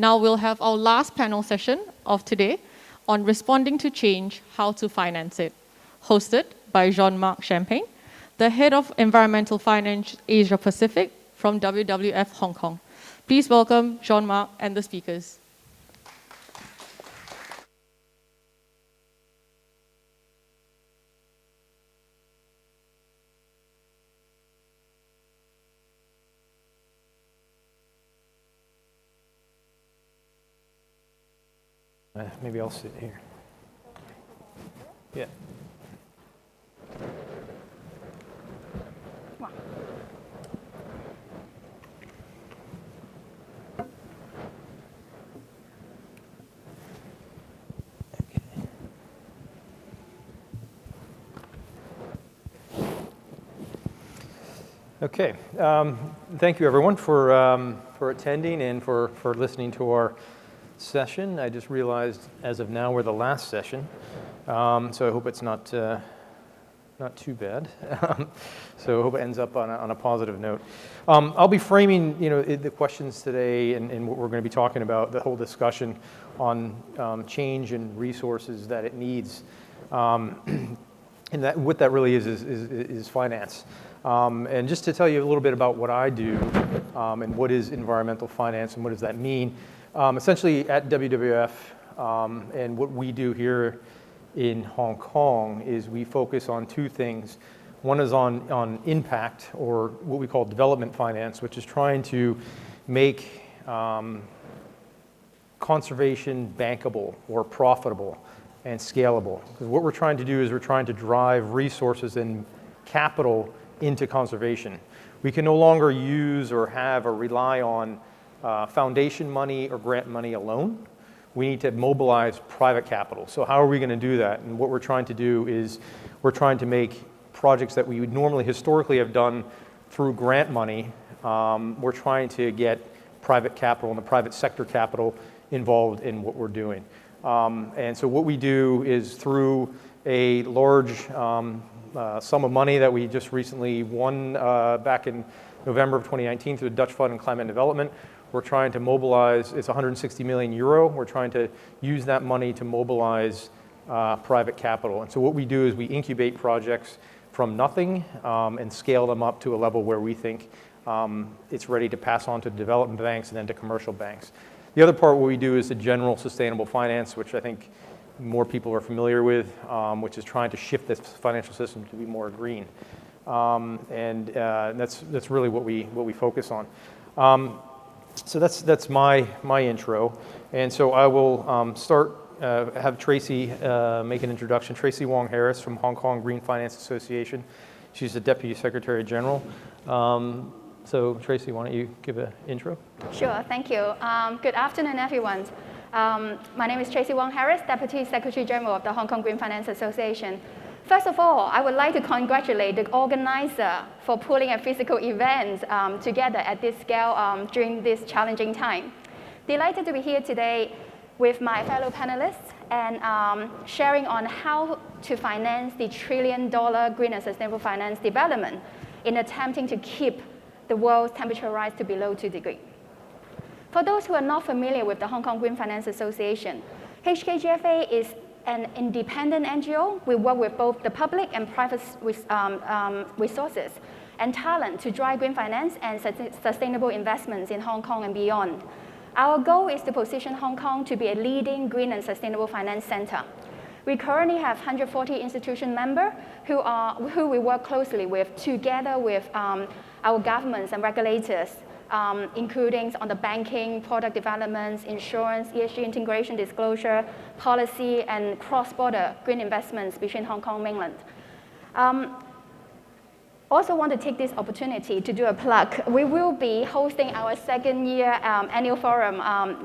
Now we'll have our last panel session of today on responding to change, how to finance it, hosted by Jean-Marc Champagne, the head of Environmental Finance Asia Pacific from WWF Hong Kong. Please welcome Jean-Marc and the speakers. Maybe I'll sit here. Yeah. Okay. Thank you, everyone, for attending and for listening to our session. I just realized as of now we're the last session, so I hope it's not too bad. So I hope it ends up on a positive note. I'll be framing the questions today and what we're going to be talking about, the whole discussion on change and resources that it needs, and what that really is finance. And just to tell you a little bit about what I do and what is environmental finance and what does that mean. Essentially at WWF and what we do here in Hong Kong is we focus on two things. One is on impact, or what we call development finance, which is trying to make conservation bankable or profitable and scalable. Because what we're trying to do is we're trying to drive resources and capital into conservation. We can no longer use or have or rely on foundation money or grant money alone. We need to mobilize private capital. So how are we going to do that? And what we're trying to do is we're trying to make projects that we would normally historically have done through grant money. We're trying to get private capital and the private sector capital involved in what we're doing. And so what we do is through a large sum of money that we just recently won back in November of 2019 through the Dutch Fund on Climate Development. We're trying to mobilize, it's 160 million euro. We're trying to use that money to mobilize private capital. And so what we do is we incubate projects from nothing and scale them up to a level where we think it's ready to pass on to development banks and then to commercial banks. The other part what we do is the general sustainable finance, which I think more people are familiar with, which is trying to shift this financial system to be more green. And that's really what we focus on. So that's my intro, and so I will have Tracy make an introduction. Tracy Wong Harris from Hong Kong Green Finance Association. She's the Deputy Secretary General. So Tracy, why don't you give an intro? Sure, thank you. Good afternoon, everyone. My name is Tracy Wong Harris, Deputy Secretary General of the Hong Kong Green Finance Association. First of all, I would like to congratulate the organizer for pulling a physical event together at this scale during this challenging time. Delighted to be here today with my fellow panelists and sharing on how to finance the $1 trillion green and sustainable finance development in attempting to keep the world's temperature rise to below 2 degrees. For those who are not familiar with the Hong Kong Green Finance Association, HKGFA is an independent NGO. We work with both the public and private resources and talent to drive green finance and sustainable investments in Hong Kong and beyond. Our goal is to position Hong Kong to be a leading green and sustainable finance center. We currently have 140 institution members who we work closely with together with our governments and regulators, including on the banking, product developments, insurance, ESG integration, disclosure, policy, and cross-border green investments between Hong Kong mainland. Also want to take this opportunity to do a plug. We will be hosting our second year annual forum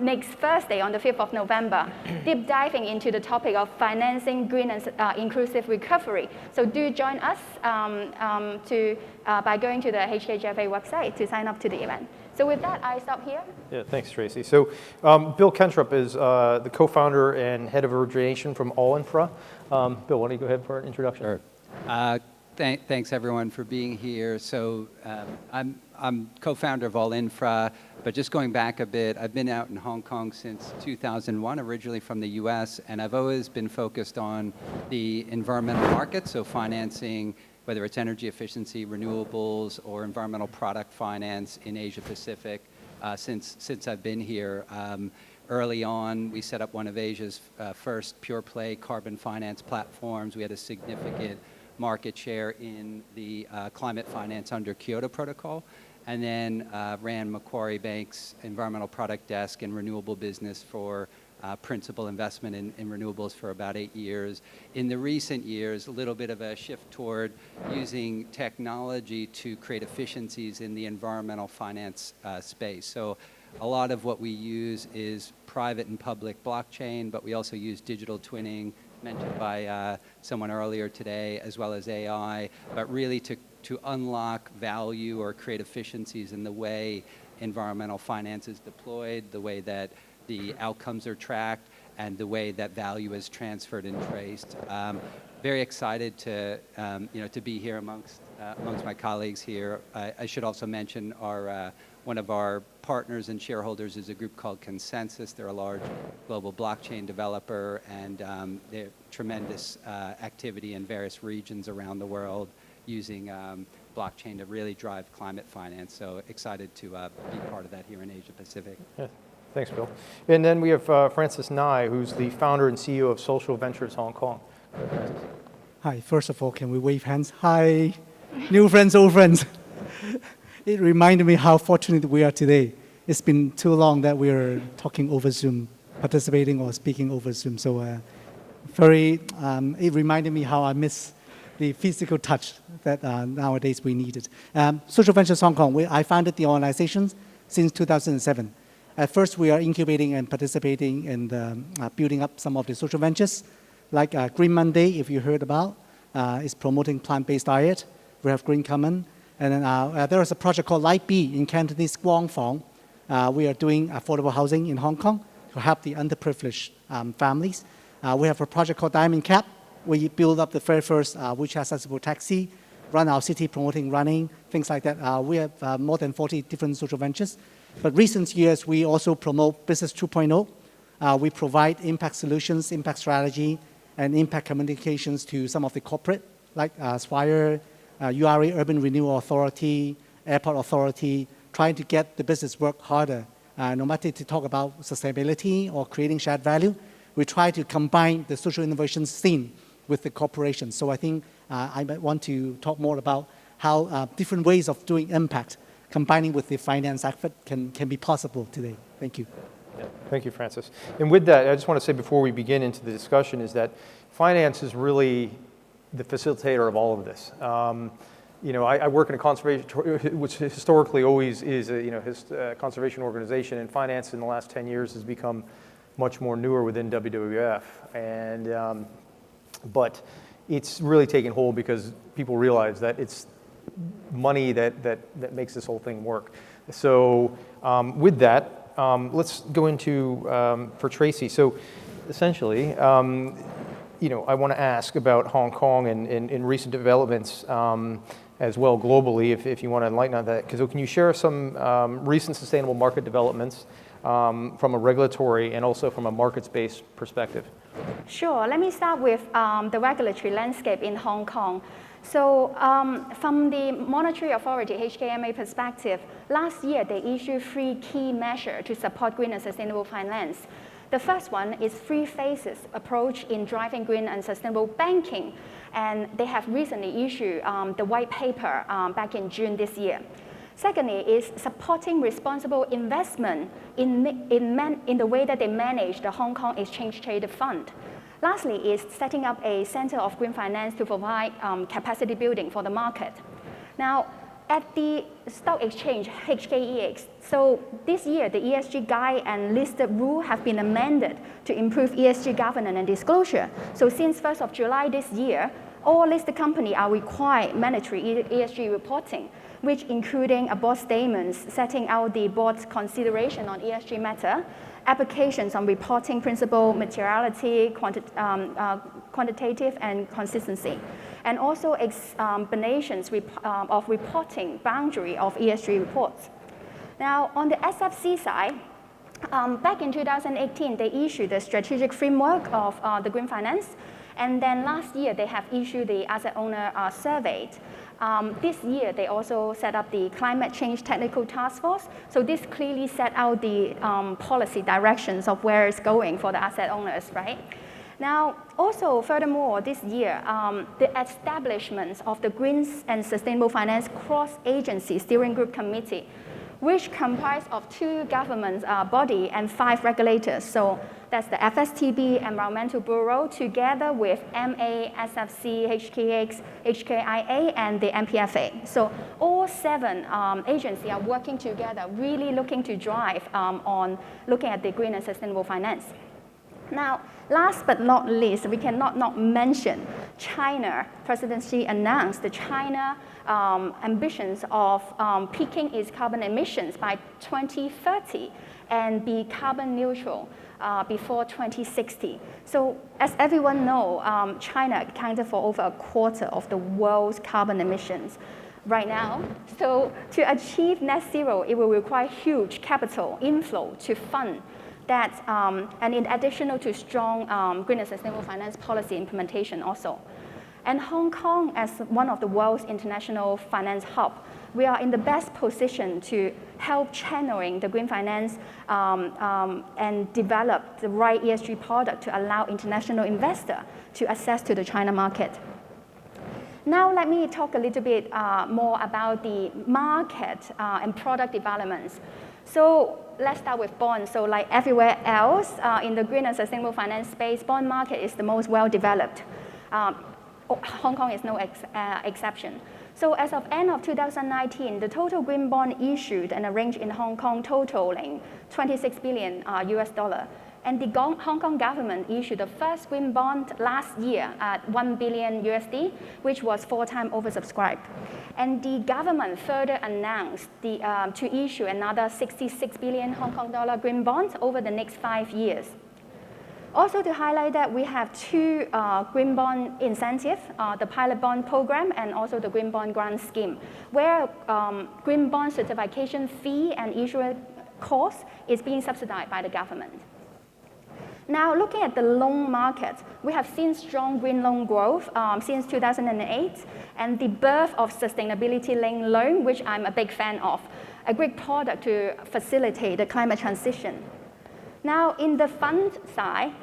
next Thursday on the 5th of November, deep diving into the topic of financing green and inclusive recovery. So do join us by going to the HKGFA website to sign up to the event. So with that, I stop here. Yeah, thanks, Tracy. So Bill Kentrup is the co-founder and head of Origination from Allinfra. Bill, why don't you go ahead for an introduction? Sure. Thanks everyone for being here. So I'm co-founder of Allinfra, but just going back a bit, I've been out in Hong Kong since 2001, originally from the US, and I've always been focused on the environmental market, so financing, whether it's energy efficiency, renewables, or environmental product finance in Asia Pacific since I've been here. Early on, we set up one of Asia's first pure play carbon finance platforms. We had a significant market share in the climate finance under Kyoto Protocol, and then ran Macquarie Bank's environmental product desk and renewable business for principal investment in renewables for about 8 years. In the recent years, a little bit of a shift toward using technology to create efficiencies in the environmental finance space. So a lot of what we use is private and public blockchain, but we also use digital twinning, mentioned by someone earlier today, as well as AI, but really to unlock value or create efficiencies in the way environmental finance is deployed, the way that the outcomes are tracked, and the way that value is transferred and traced. Very excited to be here amongst my colleagues here. I should also mention one of our partners and shareholders is a group called Consensus. They're a large global blockchain developer, and they have tremendous activity in various regions around the world using blockchain to really drive climate finance. So excited to be part of that here in Asia Pacific. Yeah. Thanks, Bill. And then we have Francis Ngai, who's the founder and CEO of Social Ventures Hong Kong. Hi, first of all, can we wave hands? Hi, new friends, old friends. It reminded me how fortunate we are today. It's been too long that we are talking over Zoom, participating or speaking over Zoom. So it reminded me how I miss the physical touch that nowadays we needed. Social Ventures Hong Kong, I founded the organization since 2007. At first, we are incubating and participating in building up some of the social ventures, like Green Monday, if you heard about, is promoting plant-based diet. We have Green Common. And then there is a project called Light B in Cantonese Wong. We are doing affordable housing in Hong Kong to help the underprivileged families. We have a project called Diamond Cap. We build up the very first wheelchair accessible taxi, run our city promoting running, things like that. We have more than 40 different social ventures. But recent years, we also promote Business 2.0. We provide impact solutions, impact strategy, and impact communications to some of the corporate, like Swire, URA, Urban Renewal Authority, Airport Authority, trying to get the business work harder. No matter to talk about sustainability or creating shared value, we try to combine the social innovation scene with the corporation. So I think I might want to talk more about how different ways of doing impact combining with the finance effort can be possible today. Thank you. Yeah, thank you, Francis. And with that, I just want to say before we begin into the discussion is that finance is really the facilitator of all of this. I work in a conservation, which historically always is a conservation organization, and finance in the last 10 years has become much more newer within WWF. And but it's really taken hold because people realize that it's money that makes this whole thing work. So with that, let's go into for Tracy. So essentially, I want to ask about Hong Kong and recent developments as well globally, if you want to enlighten on that. Because can you share some recent sustainable market developments from a regulatory and also from a markets-based perspective? Sure. Let me start with the regulatory landscape in Hong Kong. So from the Monetary Authority, HKMA perspective, last year they issued 3 key measures to support green and sustainable finance. The first one is 3 phases approach in driving green and sustainable banking. And they have recently issued the white paper back in June this year. Secondly is supporting responsible investment in the way that they manage the Hong Kong Exchange Traded Fund. Lastly is setting up a center of green finance to provide capacity building for the market. Now, at the stock exchange, HKEX, so this year the ESG guide and listed rule have been amended to improve ESG governance and disclosure. So since 1st of July this year, all listed companies are required mandatory ESG reporting, which including a board statements setting out the board's consideration on ESG matter, applications on reporting principle, materiality, quantitative, and consistency, and also explanations of reporting boundary of ESG reports. Now, on the SFC side, back in 2018, they issued the strategic framework of the green finance, and then last year they have issued the asset owner survey. This year, they also set up the climate change technical task force. So this clearly set out the policy directions of where it's going for the asset owners, right? Now, also furthermore, this year, the establishment of the Green and Sustainable Finance Cross-Agency Steering Group Committee, which comprised of 2 government bodies and 5 regulators. So that's the FSTB, Environmental Bureau, together with MA, SFC, HKX, HKIA, and the MPFA. So all 7 agencies are working together, really looking to drive on looking at the green and sustainable finance. Now, last but not least, we cannot not mention China. President Xi announced the China ambitions of peaking its carbon emissions by 2030 and be carbon neutral before 2060. So as everyone knows, China accounted for over a quarter of the world's carbon emissions right now. So to achieve net zero, it will require huge capital inflow to fund that, and in addition to strong green and sustainable finance policy implementation also. And Hong Kong, as one of the world's international finance hub, we are in the best position to help channeling the green finance and develop the right ESG product to allow international investor to access to the China market. Now let me talk a little bit more about the market and product developments. So let's start with bonds. So like everywhere else in the green and sustainable finance space, bond market is the most well-developed. Hong Kong is no exception. So as of end of 2019, the total green bond issued and arranged in Hong Kong totaling $26 billion US dollar. And the Hong Kong government issued the first green bond last year at $1 billion USD, which was 4 times oversubscribed. And the government further announced to issue another 66 billion Hong Kong dollar green bonds over the next 5 years. Also to highlight that we have 2 green bond incentives, the pilot bond program and also the green bond grant scheme, where green bond certification fee and issuance cost is being subsidized by the government. Now, looking at the loan market, we have seen strong green loan growth since 2008, and the birth of sustainability-linked loan, which I'm a big fan of, a great product to facilitate the climate transition. Now, in the fund side,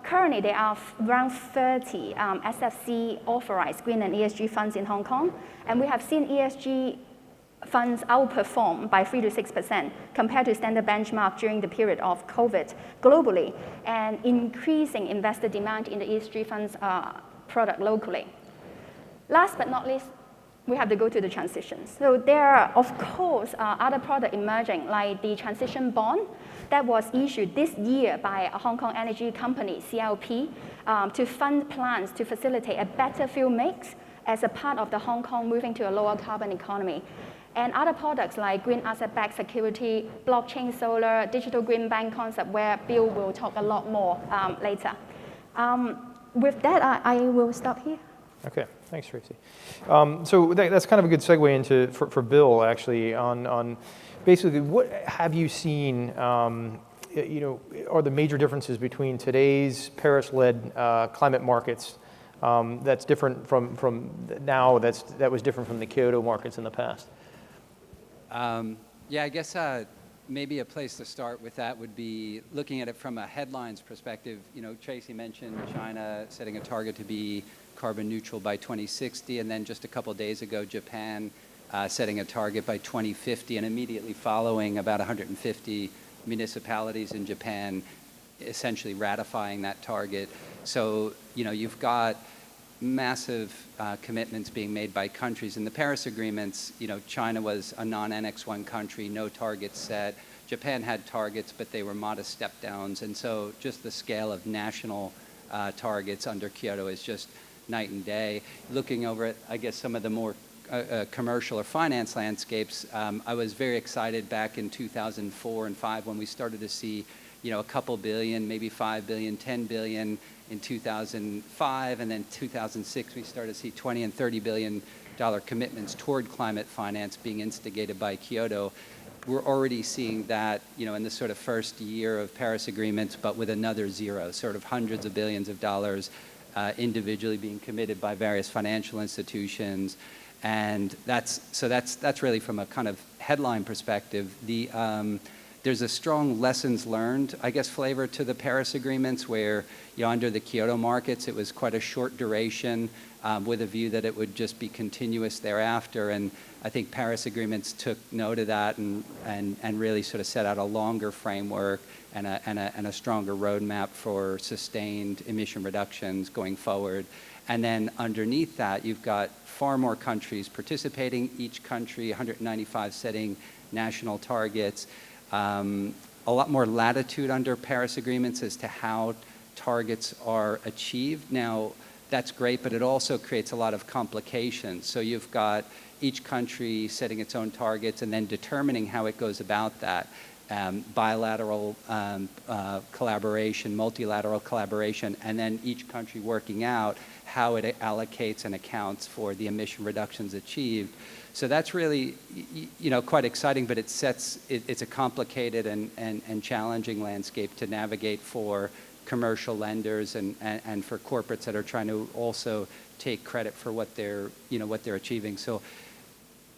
currently there are around 30 SFC authorized green and ESG funds in Hong Kong, and we have seen ESG funds outperform by 3 to 6% compared to standard benchmark during the period of COVID globally, and increasing investor demand in the ESG funds product locally. Last but not least, we have to go to the transitions. So there are, of course, other products emerging, like the transition bond that was issued this year by a Hong Kong energy company, CLP, to fund plans to facilitate a better fuel mix as a part of the Hong Kong moving to a lower carbon economy. And other products like green asset-backed security, blockchain solar, digital green bank concept, where Bill will talk a lot more later. With that, I will stop here. Okay, thanks, Tracy. So that's kind of a good segue into for Bill, actually, on basically what have you seen? Are the major differences between today's Paris-led climate markets that's different from now? That was different from the Kyoto markets in the past. Yeah, I guess maybe a place to start with that would be looking at it from a headlines perspective. Tracy mentioned China setting a target to be carbon neutral by 2060, and then just a couple days ago, Japan setting a target by 2050, and immediately following about 150 municipalities in Japan essentially ratifying that target. So, you've got massive commitments being made by countries. In the Paris agreements, China was a non-Annex 1 country, no targets set. Japan had targets, but they were modest step downs. And so just the scale of national targets under Kyoto is just night and day. Looking over at, I guess, some of the more commercial or finance landscapes, I was very excited back in 2004 and 5 when we started to see, a couple billion, maybe 5 billion, 10 billion in 2005, and then 2006 we started to see 20 and 30 billion dollar commitments toward climate finance being instigated by Kyoto. We're already seeing that, in the sort of first year of Paris agreements, but with another zero, sort of hundreds of billions of dollars individually being committed by various financial institutions. And that's really from a kind of headline perspective. There's a strong lessons learned, I guess, flavor to the Paris agreements where, under the Kyoto markets, it was quite a short duration with a view that it would just be continuous thereafter. And I think Paris agreements took note of that and really sort of set out a longer framework and a stronger roadmap for sustained emission reductions going forward. And then underneath that, you've got far more countries participating, each country, 195 setting national targets. A lot more latitude under Paris agreements as to how targets are achieved. Now, that's great, but it also creates a lot of complications. So you've got each country setting its own targets and then determining how it goes about that. Bilateral collaboration, multilateral collaboration, and then each country working out how it allocates and accounts for the emission reductions achieved. So that's really, quite exciting, but it's a complicated and challenging landscape to navigate for commercial lenders and for corporates that are trying to also take credit for what they're achieving. So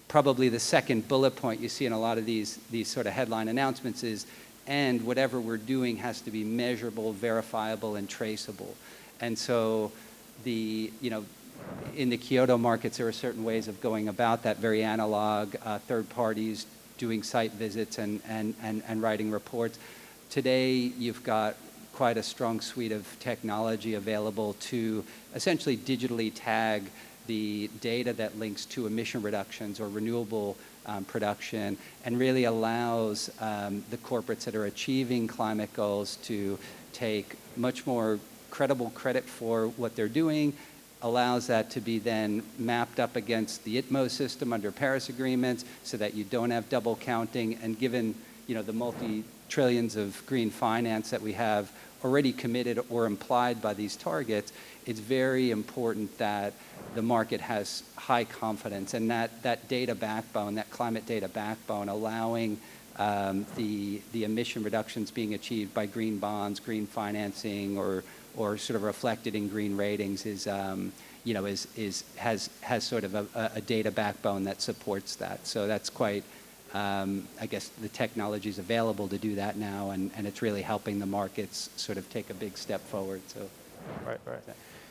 probably the second bullet point you see in a lot of these sort of headline announcements is, and whatever we're doing has to be measurable, verifiable, and traceable. And so in the Kyoto markets, there are certain ways of going about that, very analog, third parties doing site visits and writing reports. Today, you've got quite a strong suite of technology available to essentially digitally tag the data that links to emission reductions or renewable production, and really allows the corporates that are achieving climate goals to take much more credible credit for what they're doing, allows that to be then mapped up against the ITMO system under Paris agreements so that you don't have double counting. And given the multi-trillions of green finance that we have already committed or implied by these targets, it's very important that the market has high confidence, and that data backbone, that climate data backbone, allowing the emission reductions being achieved by green bonds, green financing, or sort of reflected in green ratings has sort of a data backbone that supports that. So that's quite, I guess the technology is available to do that now, and it's really helping the markets sort of take a big step forward. So, right.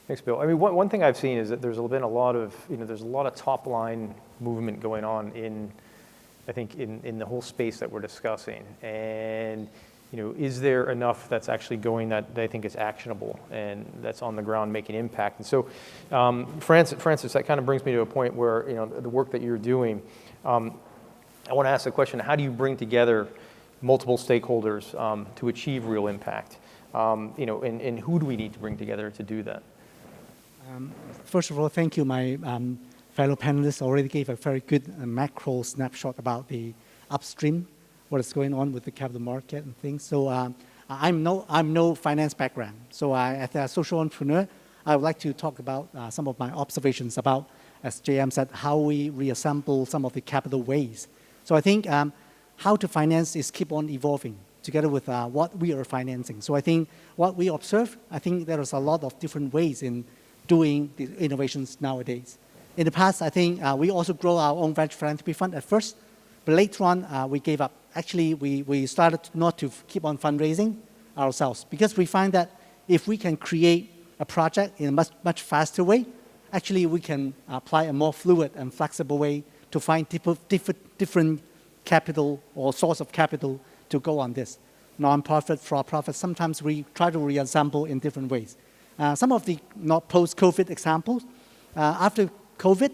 Thanks, Bill. I mean, one thing I've seen is that there's been a lot of, there's a lot of top line movement going on in the whole space that we're discussing. And, is there enough that's actually going that I think is actionable and that's on the ground making impact? And so, Francis, that kind of brings me to a point where, the work that you're doing, I want to ask the question, how do you bring together multiple stakeholders to achieve real impact? And who do we need to bring together to do that? First of all, thank you. My fellow panelists already gave a very good macro snapshot about the upstream, what is going on with the capital market and things. So I'm no finance background. So as a social entrepreneur, I would like to talk about some of my observations about, as JM said, how we reassemble some of the capital ways. So I think how to finance is keep on evolving together with what we are financing. So I think what we observe, I think there is a lot of different ways in doing the innovations nowadays. In the past, I think we also grow our own venture philanthropy fund at first, but later on we gave up. Actually, we started not to keep on fundraising ourselves because we find that if we can create a project in a much faster way, actually we can apply a more fluid and flexible way to find different capital or source of capital to go on this. Non-profit, for-profit, sometimes we try to reassemble in different ways. Some of the not post-COVID examples, after COVID,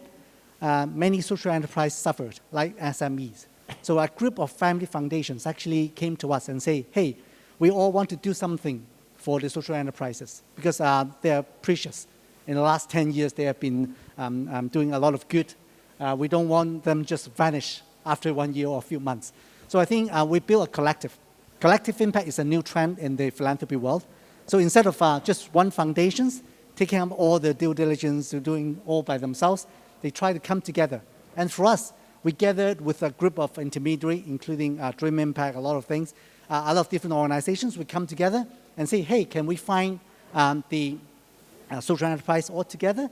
many social enterprises suffered, like SMEs. So a group of family foundations actually came to us and say, hey, we all want to do something for the social enterprises because they are precious. In the last 10 years, they have been doing a lot of good We don't want them just vanish after 1 year or a few months. So I think we build a collective. Collective impact is a new trend in the philanthropy world. So instead of just one foundations taking up all the due diligence, doing all by themselves, they try to come together. And for us, we gathered with a group of intermediaries, including Dream Impact, a lot of things, a lot of different organizations. We come together and say, hey, can we find the social enterprise all together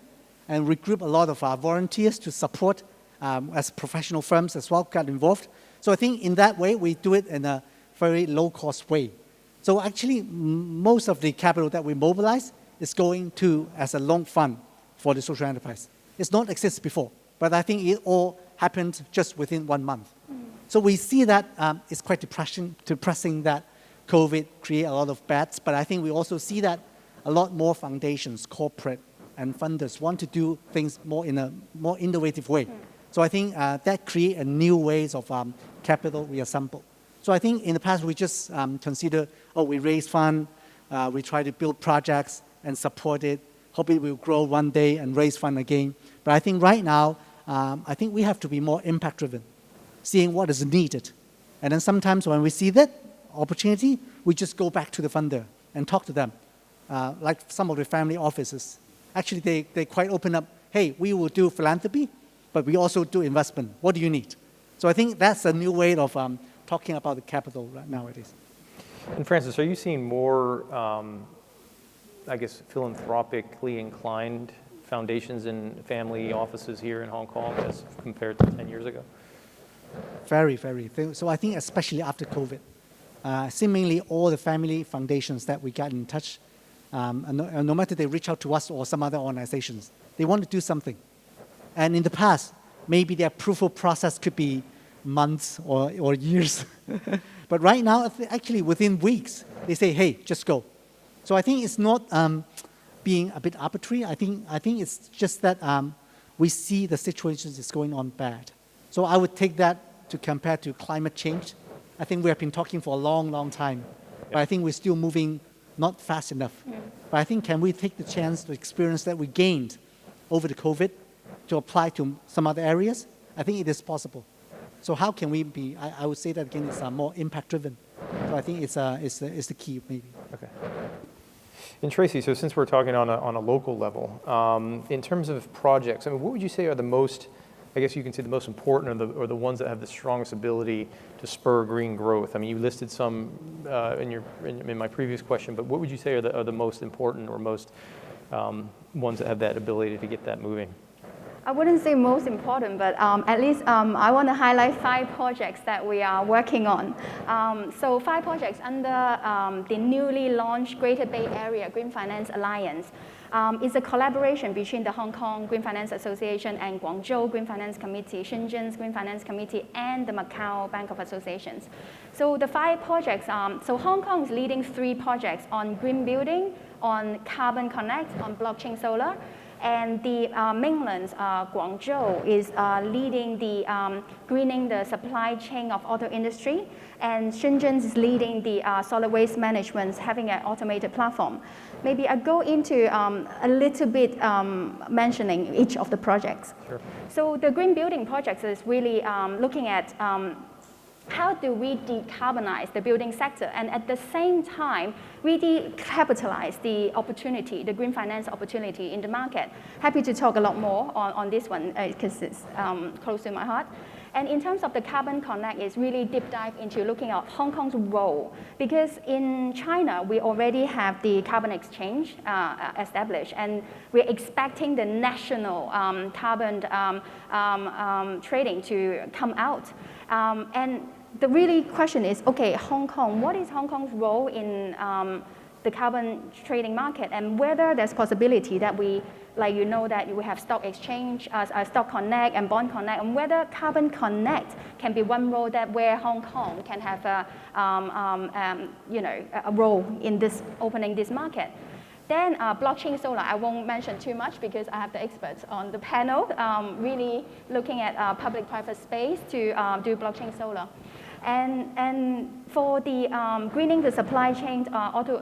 and regroup a lot of our volunteers to support as professional firms as well got involved. So I think in that way, we do it in a very low-cost way. So actually, most of the capital that we mobilize is going to as a loan fund for the social enterprise. It's not exist before, but I think it all happened just within 1 month. So we see that it's quite depressing that COVID create a lot of bats, but I think we also see that a lot more foundations, corporate, and funders want to do things more in a more innovative way. So I think that create a new ways of capital reassemble. So I think in the past we just consider, we raise fund, we try to build projects and support it, hope it will grow one day and raise fund again. But I think right now, I think we have to be more impact driven, seeing what is needed. And then sometimes when we see that opportunity, we just go back to the funder and talk to them. Like some of the family offices, actually they quite open up, hey, we will do philanthropy, but we also do investment. What do you need? So I think that's a new way of talking about the capital right nowadays. And Francis, are you seeing more, I guess, philanthropically inclined foundations and family offices here in Hong Kong as compared to 10 years ago? Very, very. So I think especially after COVID, seemingly all the family foundations that we got in touch, no matter they reach out to us or some other organizations, they want to do something. And in the past, maybe the approval process could be months or years. But right now, actually within weeks, they say, hey, just go. So I think it's not being a bit arbitrary. I think it's just that we see the situation is going on bad. So I would take that to compare to climate change. I think we have been talking for a long, long time, but I think we're still moving not fast enough. But I think can we take the chance to experience that we gained over the COVID to apply to some other areas? I think it is possible. So how can we be, I would say that again, it's more impact driven. So I think it's the key maybe. Okay. And Tracy, so since we're talking on a local level, in terms of projects, I mean, what would you say are the most, I guess you can say the most important or the ones that have the strongest ability to spur green growth? I mean, you listed some in my previous question, but what would you say are the most important or most ones that have that ability to get that moving? I wouldn't say most important, but at least I want to highlight 5 projects that we are working on. So 5 projects under the newly launched Greater Bay Area Green Finance Alliance. It's a collaboration between the Hong Kong Green Finance Association and Guangzhou Green Finance Committee, Shenzhen's Green Finance Committee, and the Macau Bank of Associations. So the 5 projects, so Hong Kong is leading 3 projects on green building, on carbon connect, on blockchain solar. And the mainland, Guangzhou, is leading the greening the supply chain of auto industry. And Shenzhen is leading the solid waste management, having an automated platform. Maybe I go into a little bit mentioning each of the projects. Sure. So the green building projects is really looking at how do we decarbonize the building sector and at the same time really capitalize the opportunity, the green finance opportunity in the market. Happy to talk a lot more on this one because it's close to my heart. And in terms of the Carbon Connect, it's really deep dive into looking at Hong Kong's role. Because in China, we already have the carbon exchange established, and we're expecting the national carbon trading to come out. And the really question is, okay, Hong Kong, what is Hong Kong's role in the carbon trading market, and whether there's possibility that we, like you know, that we have stock exchange, stock connect and bond connect, and whether carbon connect can be one role that where Hong Kong can have a role in this opening this market. Then blockchain solar, I won't mention too much because I have the experts on the panel really looking at public-private space to do blockchain solar. And for the greening the supply chain,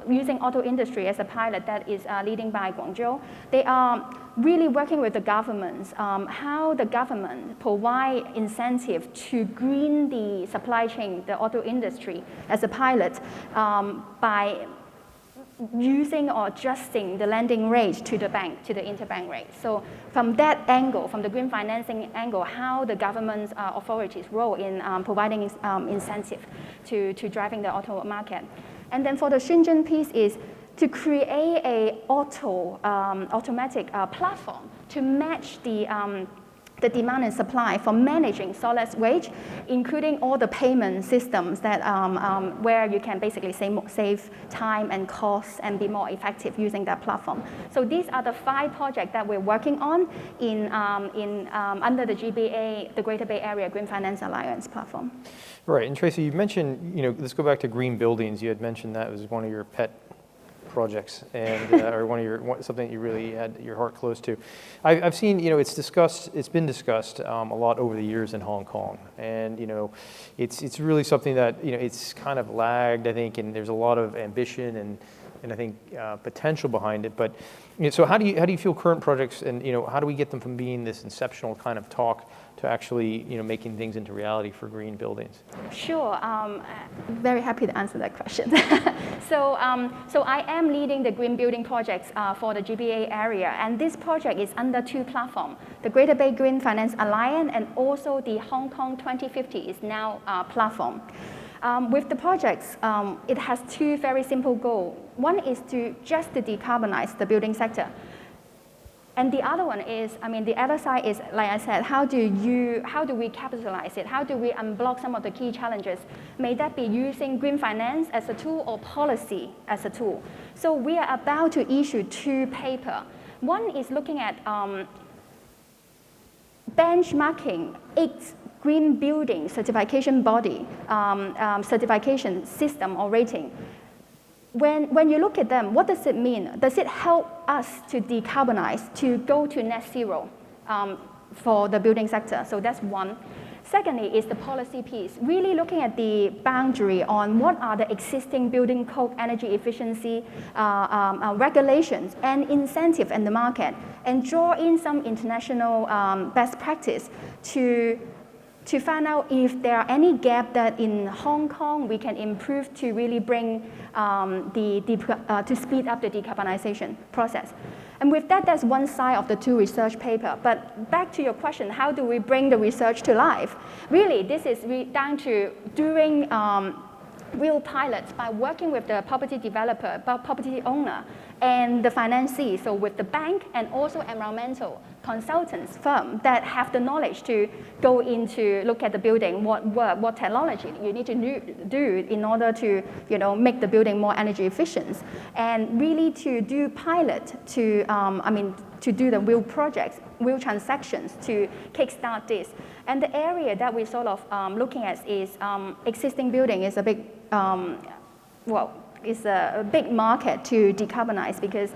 using auto industry as a pilot that is leading by Guangzhou, they are really working with the governments, how the government provide incentive to green the supply chain, the auto industry as a pilot by using or adjusting the lending rate to the bank, to the interbank rate. So from that angle, from the green financing angle, how the government's authorities role in providing incentive to driving the auto market. And then for the Shenzhen piece is to create a automatic platform to match the demand and supply for managing solid waste, including all the payment systems that where you can basically save time and costs and be more effective using that platform. So these are the 5 projects that we're working on under the GBA, the Greater Bay Area Green Finance Alliance platform. Right, and Tracy, you mentioned, let's go back to green buildings. You had mentioned that was one of your pet projects, and or something that you really had your heart close to. I've seen, it's been discussed a lot over the years in Hong Kong, and it's really something that it's kind of lagged, I think, and there's a lot of ambition and I think potential behind it. But so how do you feel current projects, and how do we get them from being this inceptional kind of talk to actually making things into reality for green buildings? Sure, very happy to answer that question. So I am leading the green building projects for the GBA area, and this project is under 2 platforms. The Greater Bay Green Finance Alliance and also the Hong Kong 2050 is now platform. With the projects, it has 2 very simple goals. One is to decarbonize the building sector. And the other one is, the other side is, like I said, how do we capitalize it? How do we unblock some of the key challenges? May that be using green finance as a tool or policy as a tool? So we are about to issue 2 papers. One is looking at benchmarking 8 green building certification body, certification system or rating. When you look at them, what does it mean? Does it help us to decarbonize, to go to net zero for the building sector? So that's one. Secondly is the policy piece, really looking at the boundary on what are the existing building code energy efficiency regulations and incentive in the market, and draw in some international best practice to find out if there are any gap that in Hong Kong we can improve to really bring to speed up the decarbonization process. And with that, that's one side of the 2 research paper. But back to your question, how do we bring the research to life? Really, this is down to doing real pilots by working with the property developer, property owner, and the financee, so with the bank and also environmental consultants firm that have the knowledge to go into look at the building, what work, what technology you need to do in order to make the building more energy efficient, and really to do pilot to do the real projects, real transactions to kickstart this. And the area that we sort of looking at is existing building is a big it's a big market to decarbonize because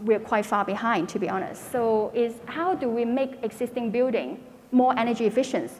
we're quite far behind, to be honest. So is how do we make existing building more energy efficient?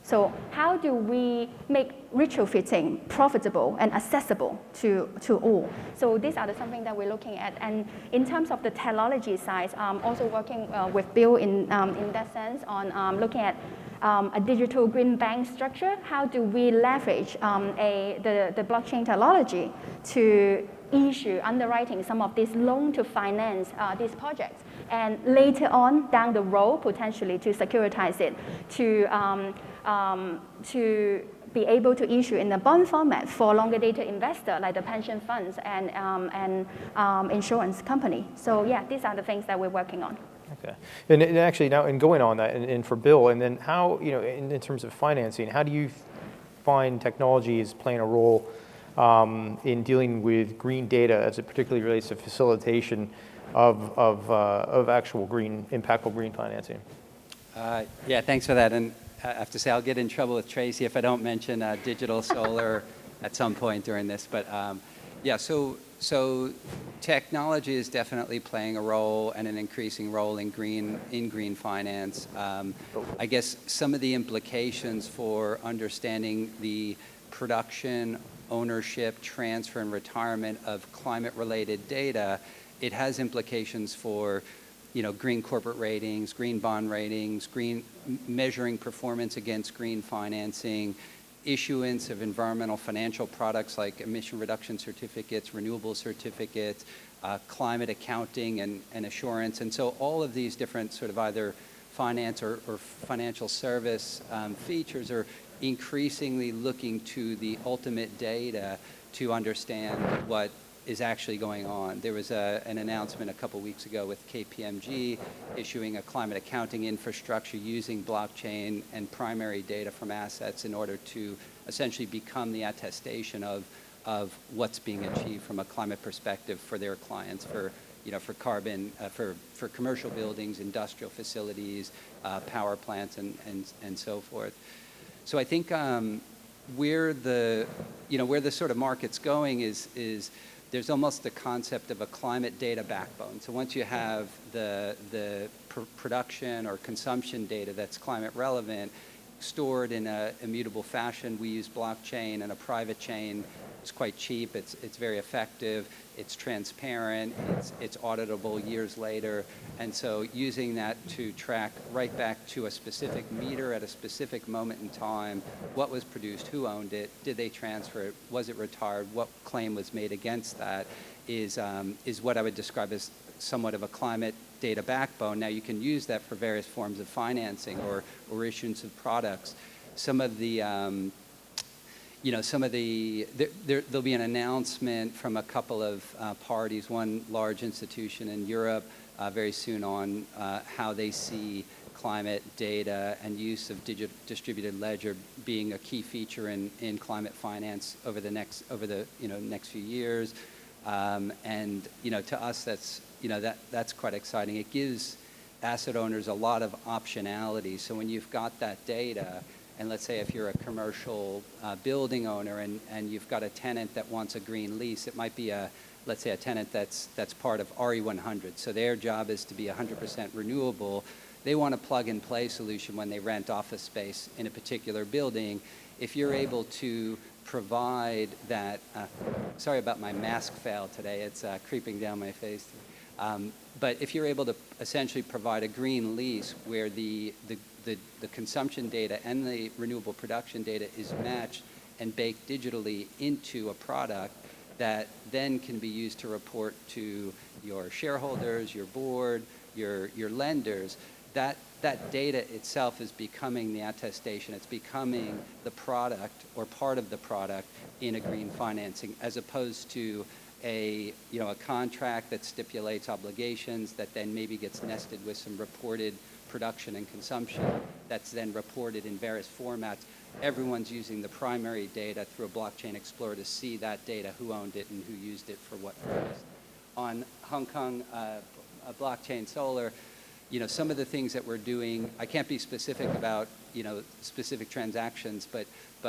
So how do we make retrofitting profitable and accessible to all? So these are something that we're looking at. And in terms of the technology side, also working with Bill in that sense on looking at a digital green bank structure. How do we leverage the blockchain technology to issue underwriting some of these loan to finance these projects, and later on down the road potentially to securitize it, to be able to issue in a bond format for longer dated investor like the pension funds and insurance company. So yeah, these are the things that we're working on. Okay, and actually now, and going on that, and for Bill, and then how, in terms of financing, how do you find technology is playing a role in dealing with green data as it particularly relates to facilitation of actual green, impactful green financing? Yeah, thanks for that. And I have to say, I'll get in trouble with Tracy if I don't mention digital solar at some point during this. But yeah, so So technology is definitely playing a role and an increasing role in green finance. I guess some of the implications for understanding the production, ownership, transfer, and retirement of climate-related data, it has implications for green corporate ratings, green bond ratings, measuring performance against green financing, issuance of environmental financial products like emission reduction certificates, renewable certificates, climate accounting and assurance. And so all of these different sort of either finance or financial service features are increasingly looking to the ultimate data to understand what is actually going on. There was an announcement a couple weeks ago with KPMG issuing a climate accounting infrastructure using blockchain and primary data from assets in order to essentially become the attestation of what's being achieved from a climate perspective for their clients, for carbon, for commercial buildings, industrial facilities, power plants, and so forth. So I think where the sort of market's going is there's almost the concept of a climate data backbone. So once you have the production or consumption data that's climate relevant, stored in a immutable fashion, we use blockchain and a private chain. It's quite cheap, it's very effective, it's transparent, it's auditable years later. And so using that to track right back to a specific meter at a specific moment in time, what was produced, who owned it, did they transfer it, was it retired, what claim was made against that is what I would describe as somewhat of a climate data backbone. Now you can use that for various forms of financing or issuance of products. There'll be an announcement from a couple of parties, one large institution in Europe very soon on how they see climate data and use of distributed ledger being a key feature in climate finance over the next few years. And to us that's quite exciting. It gives asset owners a lot of optionality. So when you've got that data, and let's say if you're a commercial building owner and you've got a tenant that wants a green lease, it might be let's say a tenant that's part of RE100. So their job is to be 100% renewable. They want a plug-and-play solution when they rent office space in a particular building. If you're able to provide that, sorry about my mask fail today, it's creeping down my face. But if you're able to essentially provide a green lease where the consumption data and the renewable production data is matched and baked digitally into a product that then can be used to report to your shareholders, your board, your lenders, that data itself is becoming the attestation. It's becoming the product or part of the product in a green financing, as opposed to a contract that stipulates obligations that then maybe gets nested with some reported production and consumption that's then reported in various formats. Everyone's using the primary data through a blockchain explorer to see that data, who owned it and who used it for what purpose. On Hong Kong blockchain solar, some of the things that we're doing, I can't be specific about specific transactions, but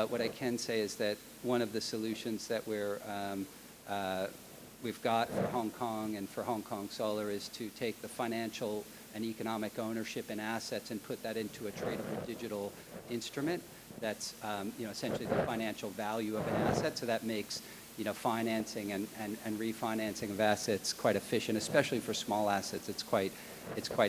what I can say is that one of the solutions that we've got for Hong Kong and for Hong Kong Solar is to take the financial and economic ownership in assets and put that into a tradable digital instrument that's essentially the financial value of an asset. So that makes financing and refinancing of assets quite efficient, especially for small assets. It's quite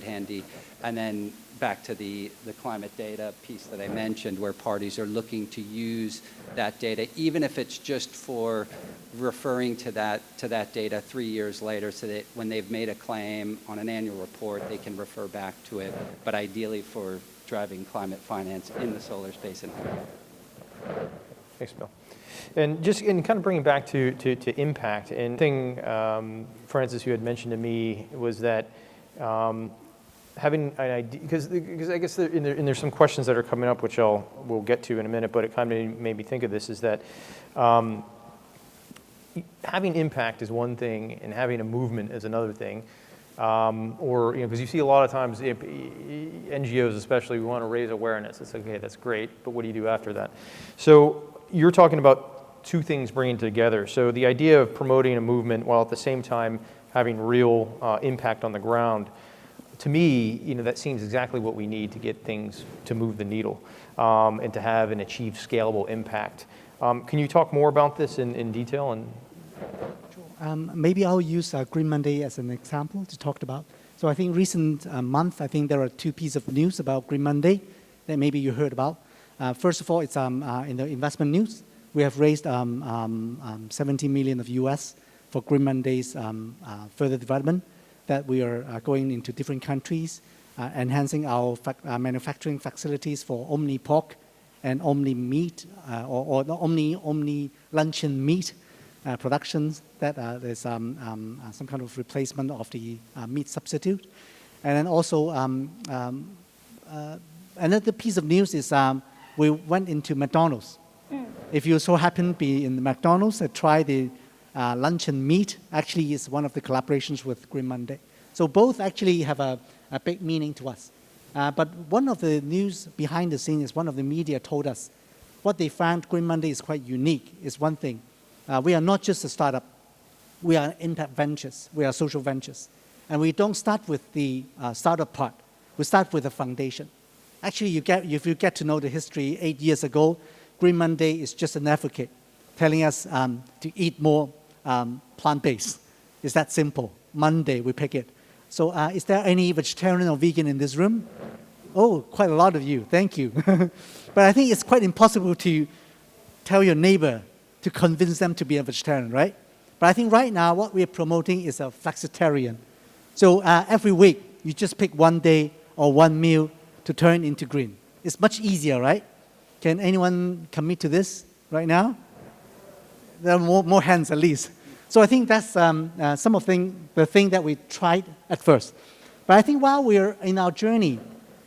handy. And then back to the climate data piece that I mentioned, where parties are looking to use that data, even if it's just for referring to that data 3 years later, so that when they've made a claim on an annual report, they can refer back to it, but ideally for driving climate finance in the solar space in Hong Kong. Thanks, Bill. And just kind of bringing back to impact, and thing, Francis, you had mentioned to me was that having an idea, because I guess there's some questions that are coming up, which we'll get to in a minute, but it kind of made me think of this, is that having impact is one thing, and having a movement is another thing. Because you see a lot of times, NGOs especially, we want to raise awareness. It's okay, that's great, but what do you do after that? So you're talking about two things bringing together. So the idea of promoting a movement while at the same time having real impact on the ground, to me, that seems exactly what we need to get things to move the needle and to have and achieve scalable impact. Can you talk more about this in detail? Maybe I'll use Green Monday as an example to talk about. So I think recent month, I think there are two pieces of news about Green Monday that maybe you heard about. First of all, it's in the investment news. We have raised 70 million of US for Green Monday's further development, that we are going into different countries, enhancing our manufacturing facilities for Omni Pork and Omni Meat, or the Omni Luncheon Meat productions, that there's some kind of replacement of the meat substitute. And then also, another piece of news is we went into McDonald's. If you so happen to be in the McDonald's, try the luncheon meat. Actually, is one of the collaborations with Green Monday. So both actually have a big meaning to us. But one of the news behind the scenes is one of the media told us what they found Green Monday is quite unique is one thing. We are not just a startup. We are impact ventures. We are social ventures. And we don't start with the startup part. We start with the foundation. Actually, if you get to know the history, 8 years ago, Green Monday is just an advocate telling us to eat more plant-based. It's that simple. Monday, we pick it. So is there any vegetarian or vegan in this room? Oh, quite a lot of you. Thank you. But I think it's quite impossible to tell your neighbor to convince them to be a vegetarian, right? But I think right now what we're promoting is a flexitarian. So every week, you just pick one day or one meal to turn into green. It's much easier, right? Can anyone commit to this right now? There are more hands at least. So I think that's some of the thing that we tried at first. But I think while we're in our journey,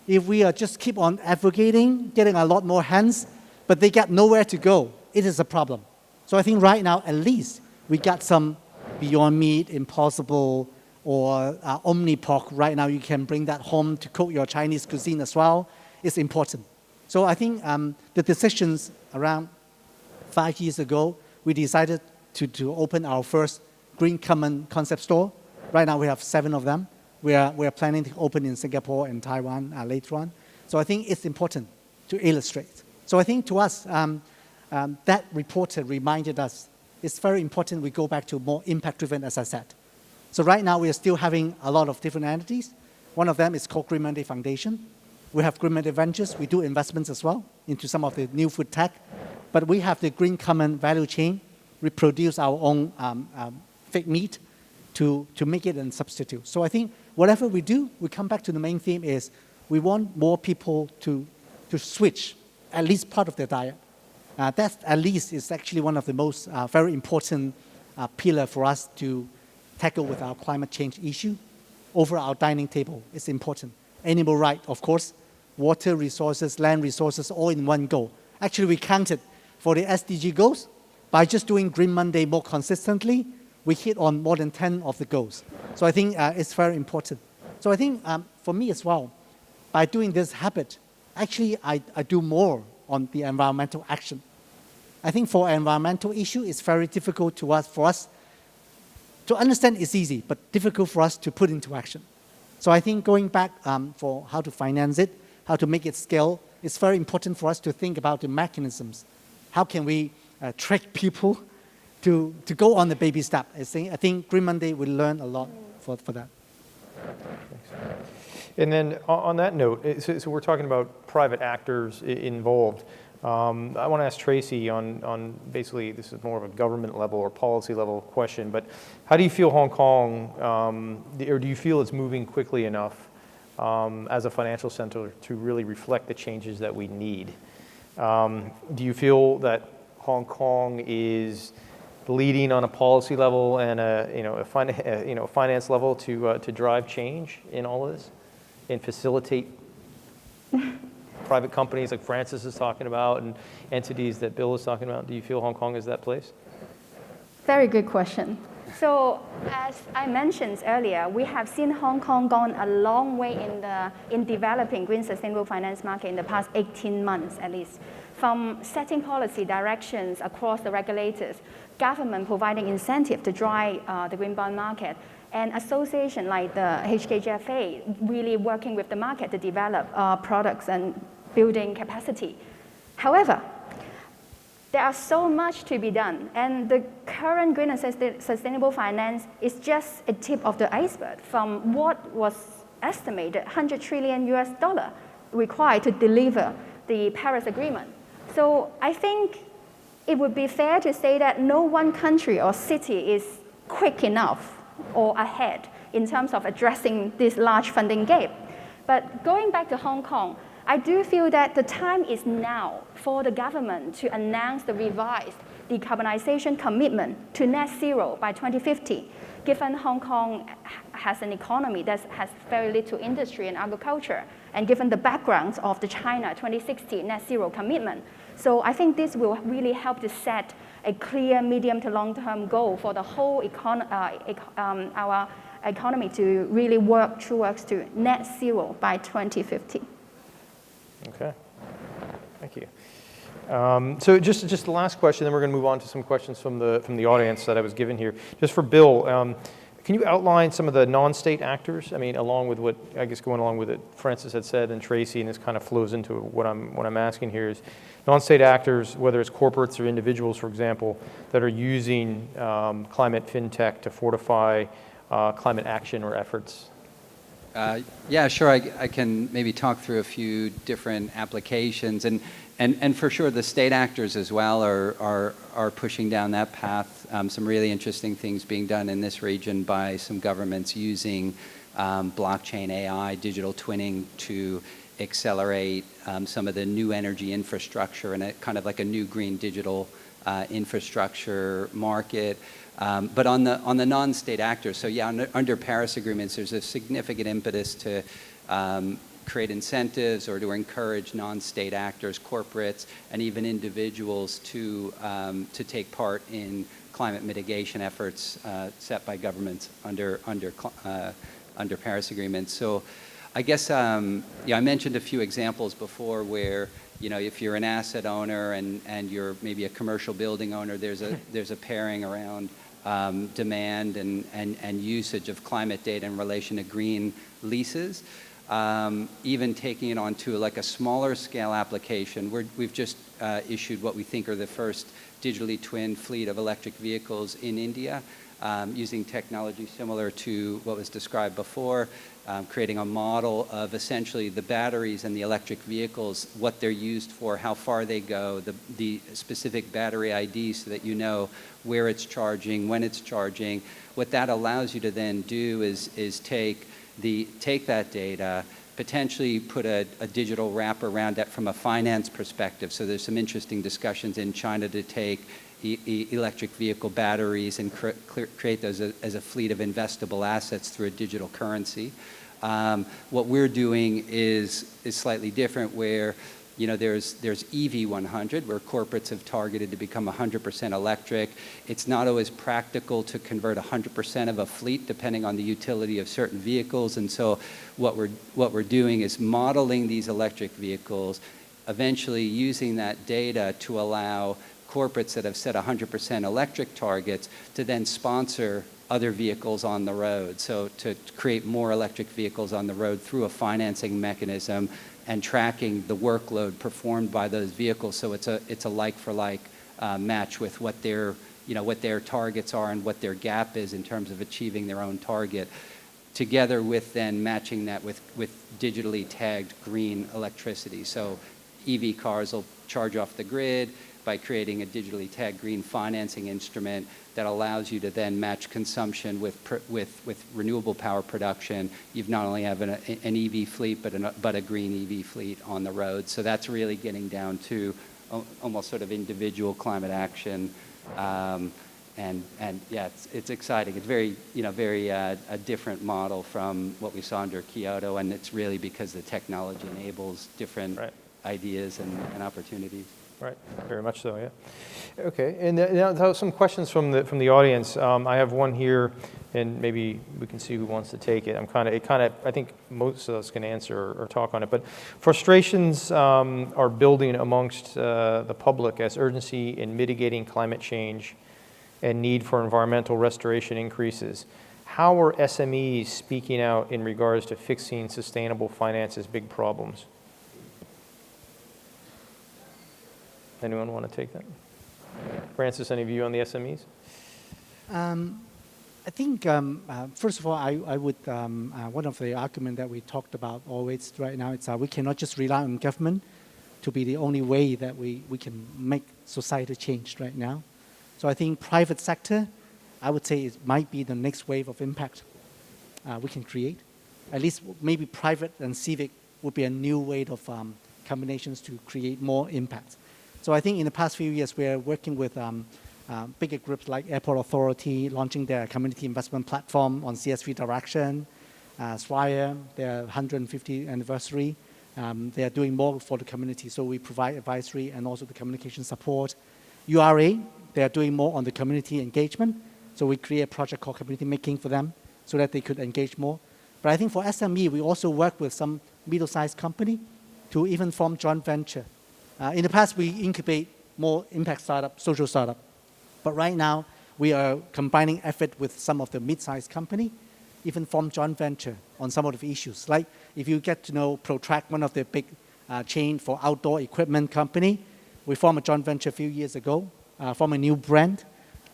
if we just keep on advocating, getting a lot more hands, but they get nowhere to go, it is a problem. So I think right now, at least, we got some Beyond Meat, Impossible, or Omni Pork. Right now, you can bring that home to cook your Chinese cuisine as well. It's important. So I think the decisions around 5 years ago, we decided to open our first Green Common concept store. Right now, we have 7 of them. We are planning to open in Singapore and Taiwan later on. So I think it's important to illustrate. So I think to us, that reporter reminded us it's very important we go back to more impact-driven, as I said. So right now, we are still having a lot of different entities. One of them is called Green Monday Foundation. We have Green Monday Ventures. We do investments as well into some of the new food tech. But we have the Green Common value chain. We produce our own fake meat to make it a substitute. So I think whatever we do, we come back to the main theme is we want more people to switch at least part of their diet. That at least is actually one of the most very important pillar for us to tackle with our climate change issue. Over our dining table, it's important. Animal right, of course, water resources, land resources, all in one go. Actually, we counted for the SDG goals. By just doing Green Monday more consistently, we hit on more than 10 of the goals. So I think it's very important. So I think for me as well, by doing this habit, actually I do more on the environmental action. I think for environmental issue, it's very difficult for us to understand. It's easy, but difficult for us to put into action. So I think going back for how to finance it, how to make it scale, it's very important for us to think about the mechanisms. How can we trick people to go on the baby step? I think Green Monday will learn a lot for that. Thanks. And then on that note, so we're talking about private actors involved. I want to ask Tracy on basically, this is more of a government level or policy level question, but how do you feel Hong Kong, or do you feel it's moving quickly enough as a financial center to really reflect the changes that we need? Do you feel that Hong Kong is leading on a policy level and a finance level to drive change in all of this and facilitate private companies like Francis is talking about and entities that Bill is talking about? Do you feel Hong Kong is that place? Very good question. So as I mentioned earlier, we have seen Hong Kong gone a long way in developing green sustainable finance market in the past 18 months at least. from setting policy directions across the regulators, government providing incentive to drive the green bond market, and association like the HKGFA really working with the market to develop products and building capacity. However, there are so much to be done, and the current green and sustainable finance is just a tip of the iceberg from what was estimated $100 trillion required to deliver the Paris Agreement. So I think it would be fair to say that no one country or city is quick enough or ahead in terms of addressing this large funding gap. But going back to Hong Kong, I do feel that the time is now for the government to announce the revised decarbonization commitment to net zero by 2050, given Hong Kong has an economy that has very little industry and agriculture, and given the background of the China 2060 net zero commitment. So I think this will really help to set a clear medium to long-term goal for the whole our economy to really work towards to net zero by 2050. Okay, thank you. So just the last question, then we're going to move on to some questions from the audience that I was given here. Just for Bill, can you outline some of the non-state actors? I mean, along with what, I guess going along with what Francis had said and Tracy, and this kind of flows into what I'm asking here is non-state actors, whether it's corporates or individuals, for example, that are using climate fintech to fortify climate action or efforts. Yeah, sure. I can maybe talk through a few different applications, and for sure the state actors as well are pushing down that path. Some really interesting things being done in this region by some governments using blockchain, AI, digital twinning to accelerate some of the new energy infrastructure and kind of like a new green digital infrastructure market. But on the non-state actors, so yeah, under Paris agreements, there's a significant impetus to create incentives or to encourage non-state actors, corporates, and even individuals to take part in climate mitigation efforts set by governments under Paris agreements. So I guess yeah, I mentioned a few examples before where, you know, if you're an asset owner and you're maybe a commercial building owner, there's a pairing around demand and usage of climate data in relation to green leases. Even taking it onto like a smaller scale application, we've just issued what we think are the first digitally twinned fleet of electric vehicles in India, using technology similar to what was described before, creating a model of essentially the batteries and the electric vehicles, what they're used for, how far they go, the specific battery ID so that you know where it's charging, when it's charging. What that allows you to then do is take that data, potentially put a digital wrap around that from a finance perspective. So there's some interesting discussions in China to take electric vehicle batteries and create those as a fleet of investable assets through a digital currency. What we're doing is slightly different, where you know there's EV 100, where corporates have targeted to become 100% electric. It's not always practical to convert 100% of a fleet depending on the utility of certain vehicles, and so what we're doing is modeling these electric vehicles, eventually using that data to allow corporates that have set 100% electric targets to then sponsor other vehicles on the road. So to create more electric vehicles on the road through a financing mechanism and tracking the workload performed by those vehicles. So it's a like for like match with what their targets are and what their gap is in terms of achieving their own target, together with then matching that with digitally tagged green electricity. So EV cars will charge off the grid by creating a digitally tagged green financing instrument that allows you to then match consumption with renewable power production. You've not only have an EV fleet, but a green EV fleet on the road. So that's really getting down to almost sort of individual climate action. And yeah, it's exciting. It's very a different model from what we saw under Kyoto, and it's really because the technology enables different ideas and opportunities. Right, very much so, yeah. Okay, and now some questions from the audience. I have one here, and maybe we can see who wants to take it. I think most of us can answer or talk on it, but frustrations are building amongst the public as urgency in mitigating climate change and need for environmental restoration increases. How are SMEs speaking out in regards to fixing sustainable finance's big problems? Anyone want to take that? Francis, any view on the SMEs? I think, first of all, I would, one of the arguments that we talked about always right now, it's we cannot just rely on government to be the only way that we can make society change right now. So I think private sector, I would say it might be the next wave of impact we can create. At least maybe private and civic would be a new way of combinations to create more impact. So I think in the past few years, we are working with bigger groups like Airport Authority, launching their community investment platform on CSV direction, Swire, their 150th anniversary. They are doing more for the community, so we provide advisory and also the communication support. URA, they are doing more on the community engagement, so we create a project called Community Making for them so that they could engage more. But I think for SME, we also work with some middle-sized company to even form joint venture. In the past, we incubate more impact startup, social startup. But right now, we are combining effort with some of the mid-sized company, even form joint venture on some of the issues. Like if you get to know Protract, one of the big chain for outdoor equipment company, we formed a joint venture a few years ago, form a new brand.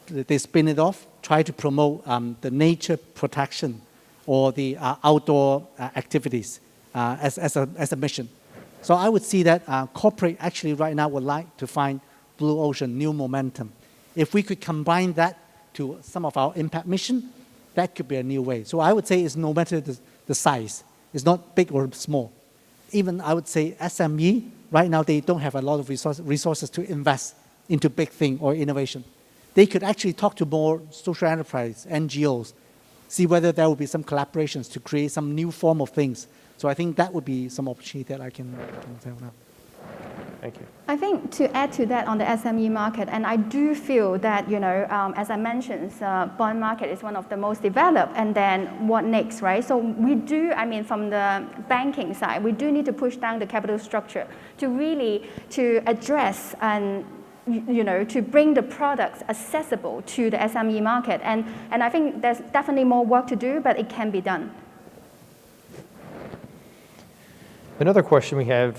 They spin it off, try to promote the nature protection or the outdoor activities as a mission. So I would see that corporate actually right now would like to find blue ocean, new momentum. If we could combine that to some of our impact mission, that could be a new way. So I would say it's no matter the size. It's not big or small. Even I would say SME, right now they don't have a lot of resources to invest into big thing or innovation. They could actually talk to more social enterprise, NGOs, see whether there will be some collaborations to create some new form of things. So I think that would be some opportunity that I can tell now. Thank you. I think to add to that on the SME market, and I do feel that, as I mentioned, bond market is one of the most developed, and then what next, right? So we do, from the banking side, we do need to push down the capital structure to address and to bring the products accessible to the SME market. And I think there's definitely more work to do, but it can be done. Another question we have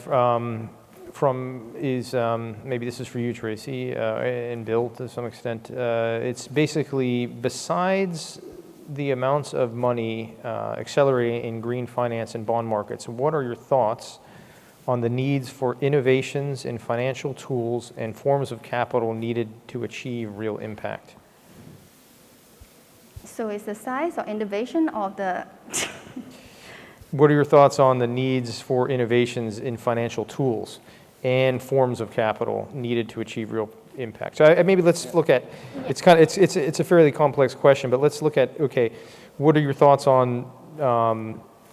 is, maybe this is for you, Tracy, and Bill to some extent. It's basically, besides the amounts of money accelerating in green finance and bond markets, what are your thoughts on the needs for innovations in financial tools and forms of capital needed to achieve real impact? So is the size or innovation of the... What are your thoughts on the needs for innovations in financial tools and forms of capital needed to achieve real impact? So maybe let's look at, it's a fairly complex question, but let's look at, okay, what are your thoughts on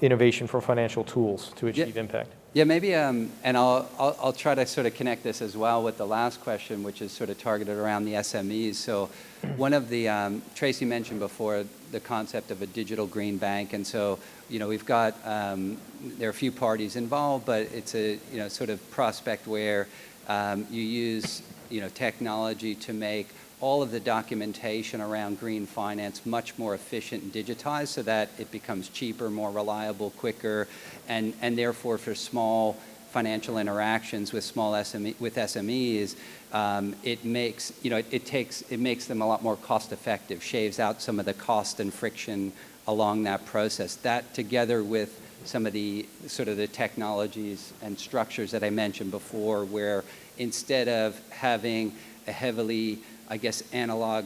innovation for financial tools to achieve impact? Yeah, maybe, and I'll try to sort of connect this as well with the last question, which is sort of targeted around the SMEs. So one of the, Tracy mentioned before, the concept of a digital green bank. And so, we've got, there are a few parties involved, but it's a, sort of prospect where you use, technology to make all of the documentation around green finance much more efficient and digitized so that it becomes cheaper, more reliable, quicker, and therefore for small financial interactions with SMEs, it makes, it makes them a lot more cost effective, shaves out some of the cost and friction along that process. That together with some of the sort of the technologies and structures that I mentioned before, where instead of having a heavily, I guess, analog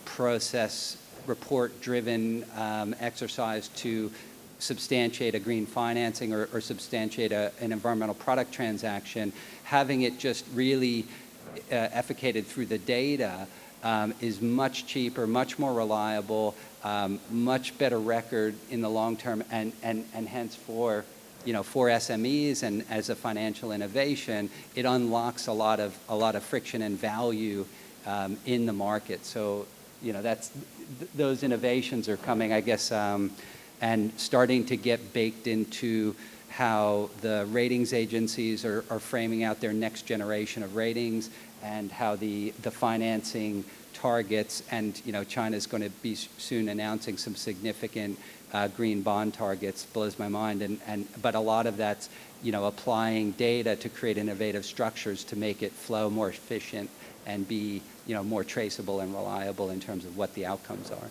process report-driven exercise to substantiate a green financing or substantiate an environmental product transaction, having it just really efficated through the data is much cheaper, much more reliable, much better record in the long term, and hence for for SMEs and as a financial innovation, it unlocks a lot of friction and value in the market. So, those innovations are coming, I guess, and starting to get baked into how the ratings agencies are framing out their next generation of ratings, and how the financing targets, and China's going to be soon announcing some significant green bond targets. Blows my mind, but a lot of that's applying data to create innovative structures to make it flow more efficient and be more traceable and reliable in terms of what the outcomes are.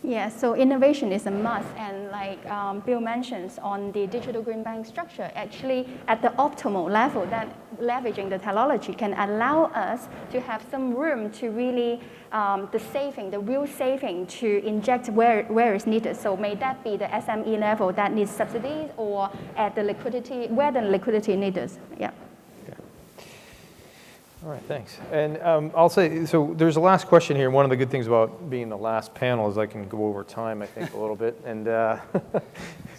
Yeah, so innovation is a must, and like Bill mentions on the digital green bank structure, actually at the optimal level, that leveraging the technology can allow us to have some room to really the real saving to inject where it's needed. So may that be the SME level that needs subsidies, or at the liquidity, where the liquidity needed. Yeah. All right, thanks. And I'll say, so there's a last question here. One of the good things about being the last panel is I can go over time, I think, a little bit, and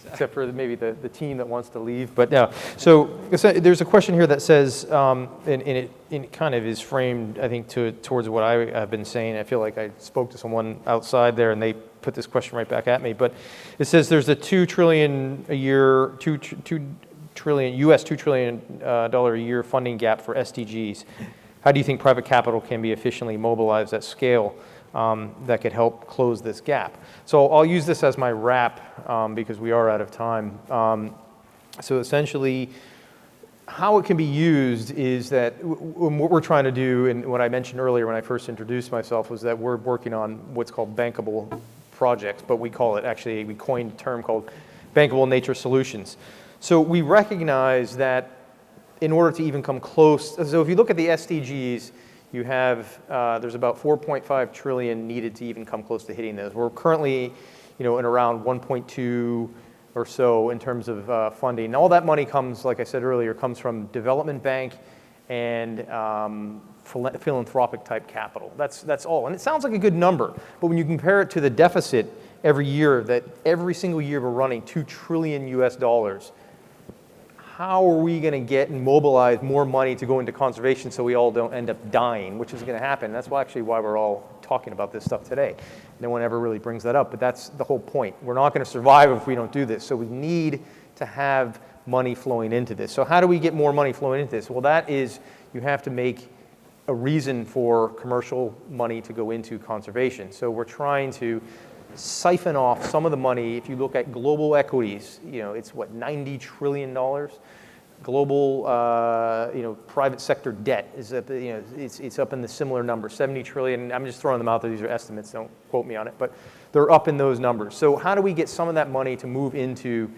except for maybe the team that wants to leave. But yeah, so there's a question here that says, and it kind of is framed, I think, towards what I have been saying. I feel like I spoke to someone outside there, and they put this question right back at me. But it says there's a $2 trillion a year, $2 trillion a year funding gap for SDGs. How do you think private capital can be efficiently mobilized at scale that could help close this gap? So I'll use this as my wrap because we are out of time. So essentially, how it can be used is that what we're trying to do, and what I mentioned earlier when I first introduced myself, was that we're working on what's called bankable projects, but we call it, actually, we coined a term called bankable nature solutions. So we recognize that in order to even come close, so if you look at the SDGs, you have, there's about 4.5 trillion needed to even come close to hitting those. We're currently, in around 1.2 or so in terms of funding. And all that money comes, like I said earlier, comes from development bank and philanthropic type capital. That's all. And it sounds like a good number, but when you compare it to the deficit every year, that every single year we're running $2 trillion US, how are we going to get and mobilize more money to go into conservation so we all don't end up dying, which is going to happen. That's actually why we're all talking about this stuff today. No one ever really brings that up, but that's the whole point. We're not going to survive if we don't do this. So we need to have money flowing into this. So how do we get more money flowing into this? Well, that is, you have to make a reason for commercial money to go into conservation. So we're trying to siphon off some of the money. If you look at global equities, it's what, $90 trillion. Global, private sector debt is up, it's up in the similar number, 70 trillion. I'm just throwing them out there. These are estimates. Don't quote me on it, but they're up in those numbers. So how do we get some of that money to move into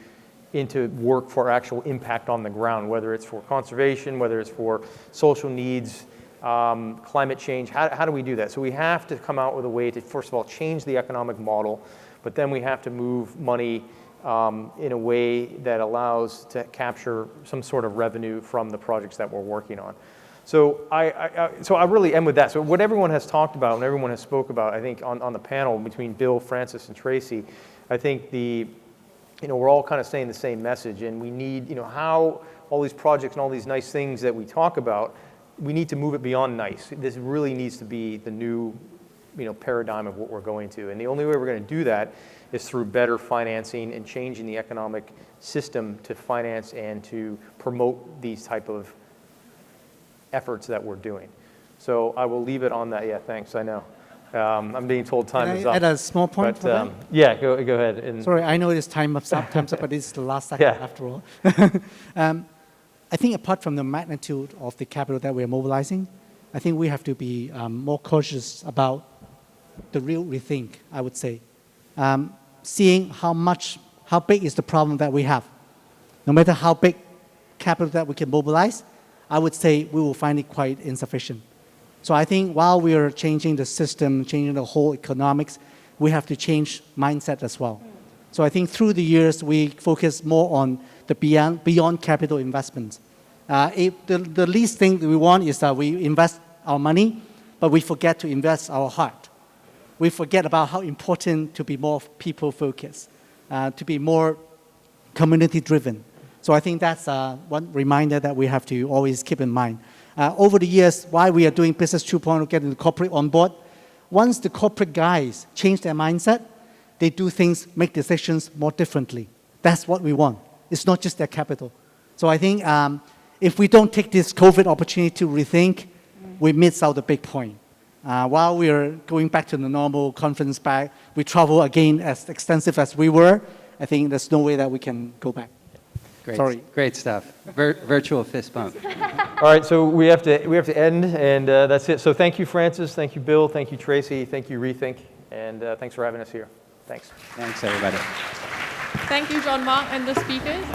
work for actual impact on the ground, whether it's for conservation, whether it's for social needs, climate change? How do we do that? So we have to come out with a way to, first of all, change the economic model, but then we have to move money in a way that allows to capture some sort of revenue from the projects that we're working on. So I really end with that. So what everyone has talked about and everyone has spoke about, I think on the panel between Bill, Francis, and Tracy, I think we're all kind of saying the same message, and we need, how all these projects and all these nice things that we talk about, we need to move it beyond nice. This really needs to be the new, paradigm of what we're going to. And the only way we're going to do that is through better financing and changing the economic system to finance and to promote these type of efforts that we're doing. So I will leave it on that. Yeah, thanks. I know. I'm being told time is up. Add a small point but, for that? Yeah, go ahead. And sorry, I know it's time's up, but it's the last second after all. I think apart from the magnitude of the capital that we're mobilizing, I think we have to be more cautious about the real rethink, I would say. Seeing how big is the problem that we have. No matter how big capital that we can mobilize, I would say we will find it quite insufficient. So I think while we are changing the system, changing the whole economics, we have to change mindset as well. So I think through the years, we focus more on the beyond capital investments. The least thing that we want is that we invest our money, but we forget to invest our heart. We forget about how important to be more people-focused, to be more community-driven. So I think that's one reminder that we have to always keep in mind. Over the years, why we are doing Business 2.0, getting the corporate on board, once the corporate guys change their mindset, they do things, make decisions more differently. That's what we want. It's not just their capital. So I think if we don't take this COVID opportunity to rethink, we miss out the big point. While we are going back to the normal conference back, we travel again as extensive as we were, I think there's no way that we can go back. Sorry. Great stuff. Virtual fist bump. All right, so we have to end, and that's it. So thank you, Francis. Thank you, Bill. Thank you, Tracy. Thank you, Rethink. And thanks for having us here. Thanks. Thanks, everybody. Thank you, Jean-Marc and the speakers.